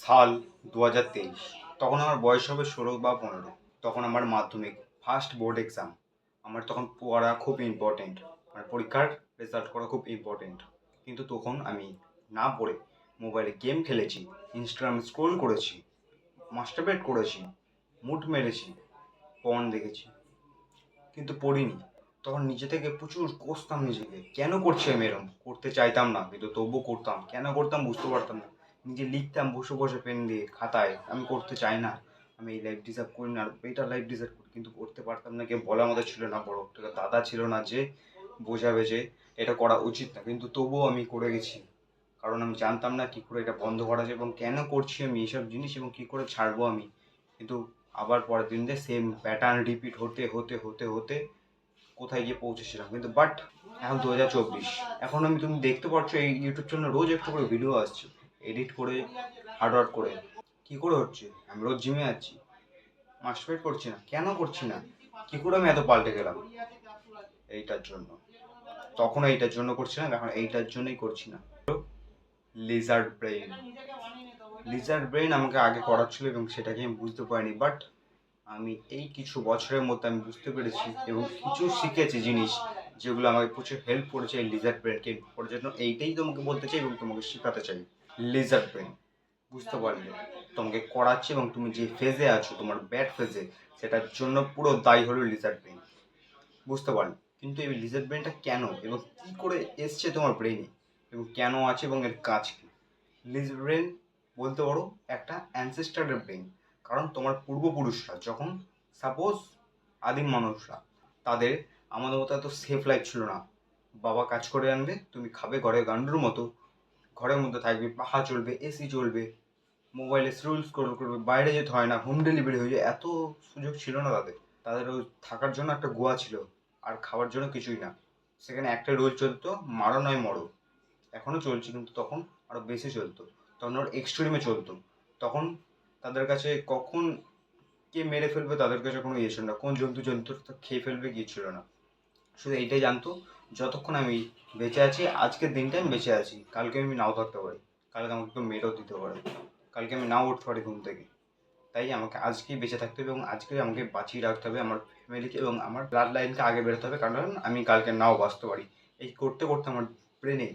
সাল 2023। তখন আমার বয়স হবে 16 বা 15। তখন আমার মাধ্যমিক ফার্স্ট বোর্ড এক্সাম। আমার তখন পড়া খুব ইম্পর্টেন্ট, মানে পরীক্ষার রেজাল্ট করা খুব ইম্পর্টেন্ট। কিন্তু তখন আমি না পড়ে মোবাইলে গেম খেলেছি, ইনস্টাগ্রাম স্ক্রোল করেছি, মাস্টারবেট করেছি, মুড মেরেছি, পর্ন দেখেছি, কিন্তু পড়িনি। তখন নিজে থেকে প্রচুর কষতাম নিজেকে, কেন করছি আমি এরকম? করতে চাইতাম না, কিন্তু তবুও করতাম। কেন করতাম বুঝতে পারতাম না। নিজে লিখতাম বসে বসে পেন দিয়ে খাতায়, আমি করতে চাই না, আমি এই লাইফ ডিজার্ভ করি না, বেটার লাইফ ডিজার্ভ করি, কিন্তু করতে পারতাম না। কেউ বলার মতো ছিল না, বড় একটা দাদা ছিল না যে বোঝাবে যে এটা করা উচিত না, কিন্তু তবুও আমি করে গেছি। কারণ আমি জানতাম না কী করে এটা বন্ধ করা যায় এবং কেন করছি আমি এইসব জিনিস এবং কী করে ছাড়বো আমি। কিন্তু আবার পরের দিন দিয়ে সেম প্যাটার্ন রিপিট হতে হতে হতে হতে কোথায় গিয়ে পৌঁছেছিলাম। কিন্তু বাট এখন 2024, এখন তুমি দেখতে পাচ্ছ এই ইউটিউব চ্যানেলে রোজ একটু করে ভিডিও আসছে, এডিট করে, হার্ডওয়ার্ক করে। কী করে হচ্ছে? আমি রোজ জিমে যাচ্ছি, মাস্টারবেট করছি না। কেন করছি না? কী করে আমি এত পাল্টে গেলাম? এইটার জন্য। তখন এইটার জন্য করছি না, এখন এইটার জন্যই করছি না। Lizaad brain. লিজার্ড ব্রেইন আমাকে আগে করাচ্ছিল এবং সেটাকে আমি বুঝতে পারিনি। বাট আমি এই কিছু বছরের মধ্যে আমি বুঝতে পেরেছি এবং কিছু শিখেছি জিনিস, যেগুলো আমাকে প্রচুর হেল্প করেছে এই লিজার্ড ব্রেনকে করার জন্য। এইটাই তোমাকে বলতে চাই এবং তোমাকে শেখাতে চাই। লিজার্ড ব্রেন বুঝতে পারলে তোমাকে করাচ্ছে এবং তুমি যে ফেজে আছো, তোমার ব্যাড ফেজে, সেটার জন্য পুরো দায়ী হলো লিজার্ড ব্রেন। বুঝতে পারলে? কিন্তু এই লিজার্ড ব্রেনটা কেন এবং কী করে এসছে তোমার ব্রেনে এবং কেন আছে এবং এর কাজ কী? লিজার্ড ব্রেন বলতে পারো একটা অ্যানসেস্টারের ব্রেন। কারণ তোমার পূর্বপুরুষরা যখন, সাপোজ আদিম মানুষরা, তাদের আমাদের মতো এত সেফ লাইফ ছিল না। বাবা কাজ করে আনবে, তুমি খাবে ঘরে গান্ডুর মতো, ঘরের মধ্যে থাকবে, পাখা চলবে, এসি চলবে, মোবাইলে স্ক্রোল করবে, বাইরে যেতে হয় না, হোম ডেলিভারি হয়ে যায়। এত সুযোগ ছিল না তাদের। তাদের ওই থাকার জন্য একটা গোয়া ছিল, আর খাওয়ার জন্য কিছুই না। সেখানে একটা রুল চলতো, মারো নয় মরো। এখনও চলছে, কিন্তু তখন আরও বেশি চলতো। তখন ওর এক্সট্রিমে চলতো। তখন তাদের কাছে কখন কে মেরে ফেলবে তাদের কাছে কোনো ইয়ে ছিল না, কোন জন্তু খেয়ে ফেলবে গিয়েছিল না। শুধু এইটাই জানতো, যতক্ষণ আমি বেঁচে আছি, আজকের দিনটা আমি বেঁচে আছি, কালকে আমি নাও থাকতে পারি, কালকে আমাকে কেউ মেরেও দিতে পারে, কালকে আমি নাও উঠতে পারি ঘুম থেকে। তাই আমাকে আজকেই বেঁচে থাকতে হবে এবং আজকেই আমাকে বাঁচিয়ে রাখতে হবে, আমার ফ্যামিলিকে এবং আমার ব্লাড লাইনকে আগে বেরোতে হবে, কারণ আমি কালকে নাও বাঁচতে পারি। এই করতে করতে আমার ব্রেনে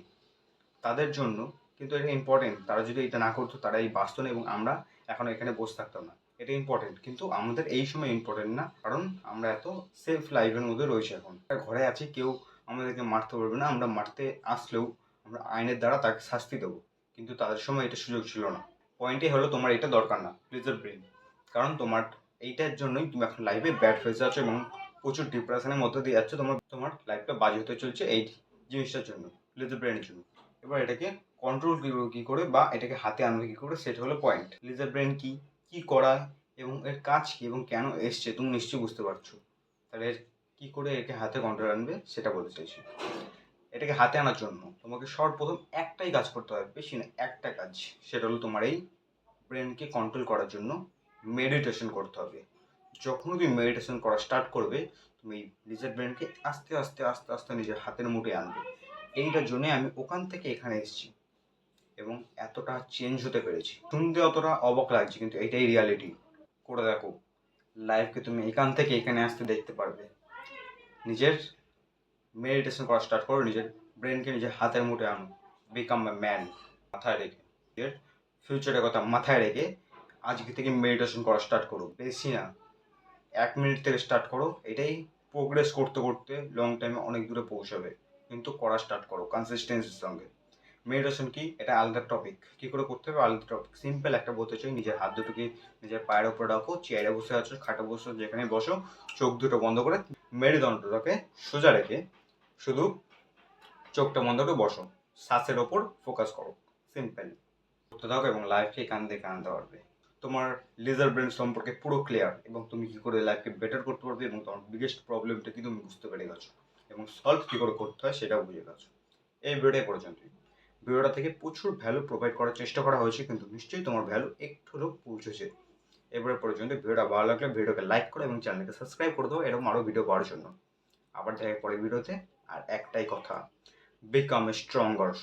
তাদের জন্য, কিন্তু এটা ইম্পর্টেন্ট, তারা যদি এটা না করতো তারা এই বাঁচত না এবং আমরা এখন এখানে বসে থাকতাম না। এটা ইম্পর্টেন্ট, কিন্তু আমাদের এই সময় ইম্পর্টেন্ট না, কারণ আমরা এত সেফ লাইফের মধ্যে রয়েছে। এখন ঘরে আছি, কেউ আমাদেরকে মারতে পারবে না। আমরা মারতে আসলেও আমরা আইনের দ্বারা তাকে শাস্তি দেবো, কিন্তু তাদের সময় এটা সুযোগ ছিল না। পয়েন্টই হলো তোমার এটা দরকার না, প্লিজার ব্রেন। কারণ তোমার এইটার জন্যই তুমি এখন লাইফে ব্যাড ফেসে আছো এবং প্রচুর ডিপ্রেশনের মধ্যে দিয়ে যাচ্ছ। তোমার লাইফটা বাজে হতে চলছে এই জিনিসটার জন্য, প্লিজার ব্রেনের জন্য। এবার এটাকে কন্ট্রোল কী করে বা এটাকে হাতে আনবে কী করে, সেটা হলো পয়েন্ট। লিজার ব্রেন কি, কী করায় এবং এর কাজ কী এবং কেন এসছে তুমি নিশ্চয়ই বুঝতে পারছো। তাহলে এর কী করে একে হাতে কন্ট্রোল আনবে সেটা বলতে চাইছি। এটাকে হাতে আনার জন্য তোমাকে সর্বপ্রথম একটাই কাজ করতে হবে, বেশি না, একটা কাজ। সেটা হলো তোমার এই ব্রেনকে কন্ট্রোল করার জন্য মেডিটেশন করতে হবে। যখন তুমি মেডিটেশন করা স্টার্ট করবে, তুমি নিজের ব্রেনকে আস্তে আস্তে আস্তে আস্তে নিজের হাতের মুঠে আনবে। এইটার জন্য আমি ওখান থেকে এখানে এসেছি এবং এতটা চেঞ্জ হতে পেরেছি। শুনতে অতটা অবাক লাগছে, কিন্তু এটাই রিয়ালিটি। করে দেখো, লাইফকে তুমি এখান থেকে এখানে আসতে দেখতে পারবে। নিজের মেডিটেশন করা স্টার্ট করো, নিজের ব্রেনকে নিজের হাতের মুঠে আনো, বিকাম এ ম্যান। মাথায় রেখে, নিজের ফিউচারের কথা মাথায় রেখে আজকে থেকে মেডিটেশন করা স্টার্ট করো। বেশি না, 1 মিনিট থেকে স্টার্ট করো। এটাই প্রোগ্রেস করতে করতে লং টাইমে অনেক দূরে পৌঁছাবে, কিন্তু করা স্টার্ট করো কনসিস্টেন্সির সঙ্গে। মেডিটেশন কি, এটা আলাদা টপিক, কী করে করতে হবে আলাদা টপিক। সিম্পল একটা বলতে চাই, নিজের হাত দুটোকে নিজের পায়ের ওপর রাখো, চেয়ারে বসে আছো, খাটে বসো, যেখানে বসো, চোখ দুটো বন্ধ করে মেরুদণ্ডটাকে সোজা রেখে শুধু চোখটা বন্ধ করে বসো, শ্বাসের ওপর ফোকাস করো। সিম্পল করতে থাকো এবং লাইফকে এখান থেকে আনতে পারবে। তোমার লিজার ব্রেন সম্পর্কে পুরো ক্লিয়ার এবং তুমি কী করে লাইফকে বেটার করতে পারবে এবং তোমার বিগেস্ট প্রবলেমটা কি তুমি বুঝতে পেরে গেছো এবং সলভ কী করে করতে হয় সেটাও বুঝে গেছো। এই ভিডিওটাই পর্যন্তই। ভিডিওটা থেকে প্রচুর ভ্যালু প্রোভাইড করার চেষ্টা করা হয়েছে, কিন্তু নিশ্চয়ই তোমার ভ্যালু একটু হলেও পৌঁছেছে। এবারে পর্যন্ত ভিডিওটা ভালো লাগলে ভিডিওকে লাইক করো এবং চ্যানেলকে সাবস্ক্রাইব করে দাও এরকম আরও ভিডিও পাওয়ার জন্য। আবার দেখা পরের ভিডিওতে। আর একটাই কথা, বিকাম স্ট্রঙ্গার।